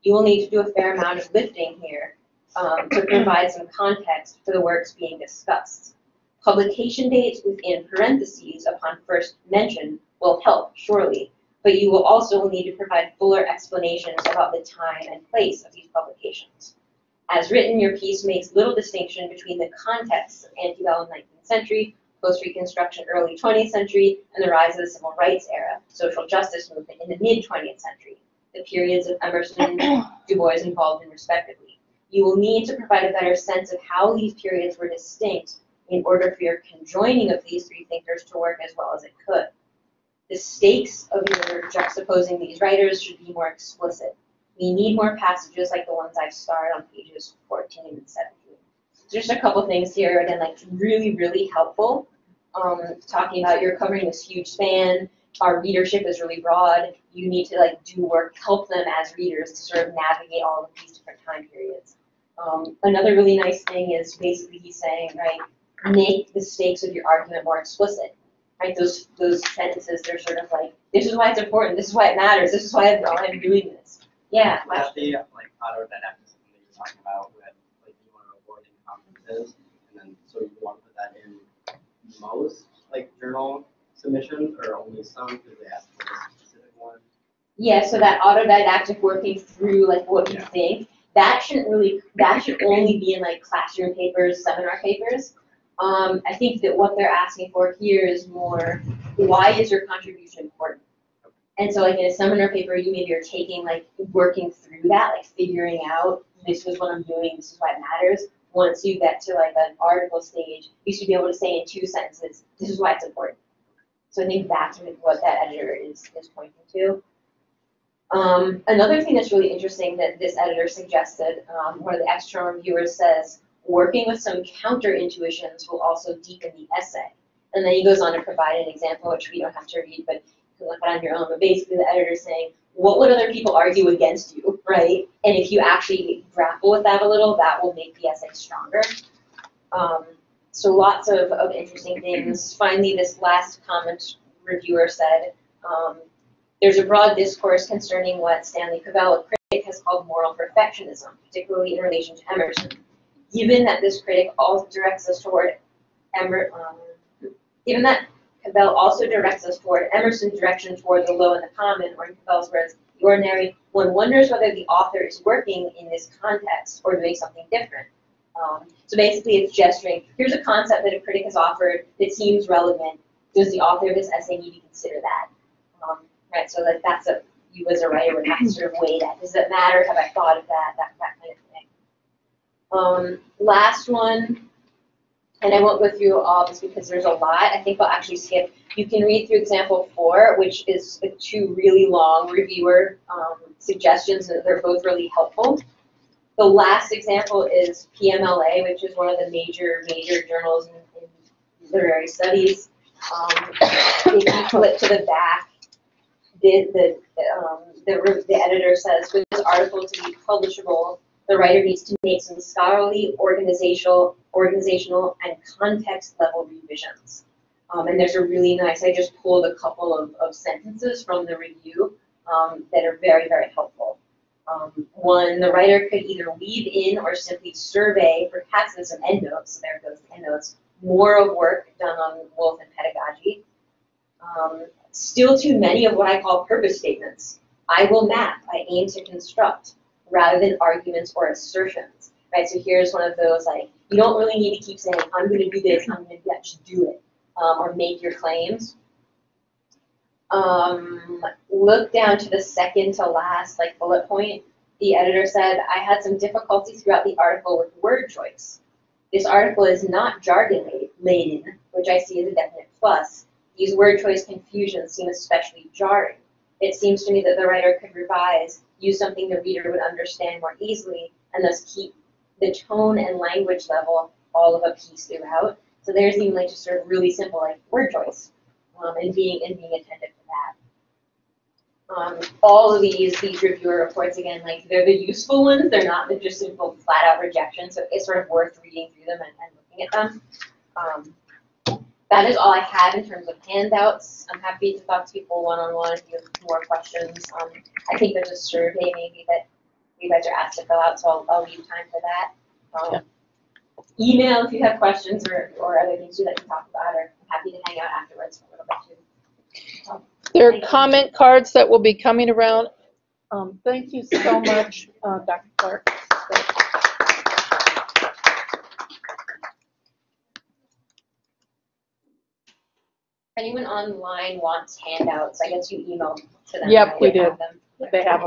[SPEAKER 2] You will need to do a fair amount of lifting here to provide some context for the works being discussed. Publication dates within parentheses upon first mention will help, surely, but you will also need to provide fuller explanations about the time and place of these publications. As written, your piece makes little distinction between the contexts of antebellum 19th century, post-Reconstruction early 20th century, and the rise of the civil rights era, social justice movement in the mid-20th century, the periods of Emerson, Du Bois, and Baldwin, respectively. You will need to provide a better sense of how these periods were distinct in order for your conjoining of these three thinkers to work as well as it could. The stakes of your juxtaposing these writers should be more explicit. We need more passages like the ones I've starred on pages 14 and 17. So just a couple things here, again, like really, really helpful. Talking about you're covering this huge span, our readership is really broad, you need to like do work, help them as readers to sort of navigate all of these different time periods. Another really nice thing is basically he's saying, right, make the stakes of your argument more explicit. Right, those sentences, they're sort of like, this is why it's important, this is why it matters, this is why I'm doing this. Yeah.
[SPEAKER 9] That's the like autodidactism that you're talking about with like you want to avoid in conferences, and then so you want to put that in most like journal submissions or only some because they ask for a specific one.
[SPEAKER 2] Yeah, so that autodidactic working through like what you think, that should only be in like classroom papers, seminar papers. I think that what they're asking for here is more, why is your contribution important? And so like in a seminar paper, you maybe are taking like, working through that, like figuring out, this is what I'm doing, this is why it matters. Once you get to like an article stage, you should be able to say in 2 sentences, this is why it's important. So I think that's what that editor is pointing to. Another thing that's really interesting that this editor suggested, one of the external reviewers says, working with some counter-intuitions will also deepen the essay. And then he goes on to provide an example, which we don't have to read, but you can look at on your own. But basically the editor's saying, what would other people argue against you, right? And if you actually grapple with that a little, that will make the essay stronger. So lots of interesting things. Finally, this last comment reviewer said, there's a broad discourse concerning what Stanley Cavell, a critic, has called moral perfectionism, particularly in relation to Emerson. Given that this critic also directs us toward given that Cavell also directs us toward Emerson's direction toward the low and the common, or in Cavell's words, the ordinary, one wonders whether the author is working in this context or doing something different. So basically it's gesturing, here's a concept that a critic has offered that seems relevant. Does the author of this essay need to consider that? Right, so like that's you as a writer would have to sort of weigh that. Does it matter? Have I thought of that? That kind of thing. Last one, and I won't go through all this because there's a lot. I think I'll actually skip. You can read through example 4, which is 2 really long reviewer suggestions, and they're both really helpful. The last example is PMLA, which is one of the major journals in literary studies. If you flip to the back, the editor says, for this article to be publishable, the writer needs to make some scholarly, organizational, and context-level revisions. And there's a really nice, I just pulled a couple of sentences from the review that are very, very helpful. One, the writer could either weave in or simply survey, perhaps in some endnotes, so there goes the endnotes, more of work done on Woolf and pedagogy. Still too many of what I call purpose statements. I will map, I aim to construct, rather than arguments or assertions, right? So here's one of those, like, you don't really need to keep saying, I'm going to do this, I'm going to do that, just do it, or make your claims. Look down to the second to last, like, bullet point. The editor said, I had some difficulty throughout the article with word choice. This article is not jargon laden, which I see as a definite plus. These word choice confusions seem especially jarring. It seems to me that the writer could revise, use something the reader would understand more easily, and thus keep the tone and language level all of a piece throughout. So there's even like just sort of really simple like word choice, and being attentive to that. All of these reviewer reports, again, like they're the useful ones. They're not the just simple flat out rejection. So it's sort of worth reading through them and looking at them. That is all I have in terms of handouts. I'm happy to talk to people one-on-one if you have more questions. I think there's a survey maybe that you guys are asked to fill out, so I'll leave time for that. Email if you have questions or other things you'd like to talk about, or I'm happy to hang out afterwards for a little bit too.
[SPEAKER 8] There are comment cards that will be coming around. Thank you so much, Dr. Clark.
[SPEAKER 2] If anyone online wants handouts, I guess you emailed to them.
[SPEAKER 8] Yep,
[SPEAKER 2] right?
[SPEAKER 8] we
[SPEAKER 2] They
[SPEAKER 8] did.
[SPEAKER 2] have them.
[SPEAKER 8] They have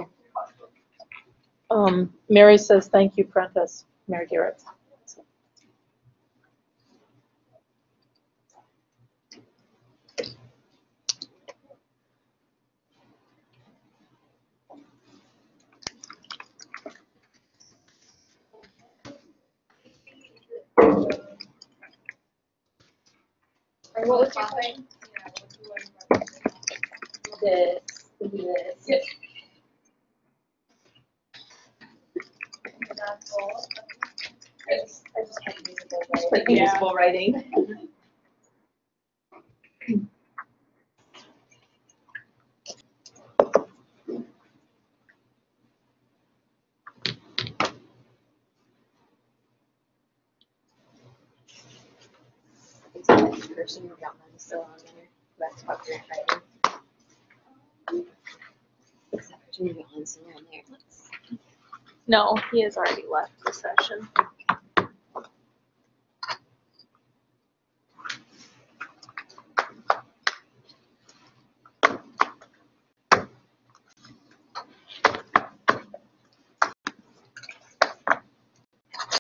[SPEAKER 8] them. Mary says, thank you, Prentiss. Mary Garrett.
[SPEAKER 4] Or what was your thing?
[SPEAKER 2] This.
[SPEAKER 4] Yep. That's all.
[SPEAKER 2] I just had usable writing.
[SPEAKER 8] Like usable writing.
[SPEAKER 2] Person who got mine still on there. That's about grant writing. Is that person who got mine still on there?
[SPEAKER 10] No, he has already left the session.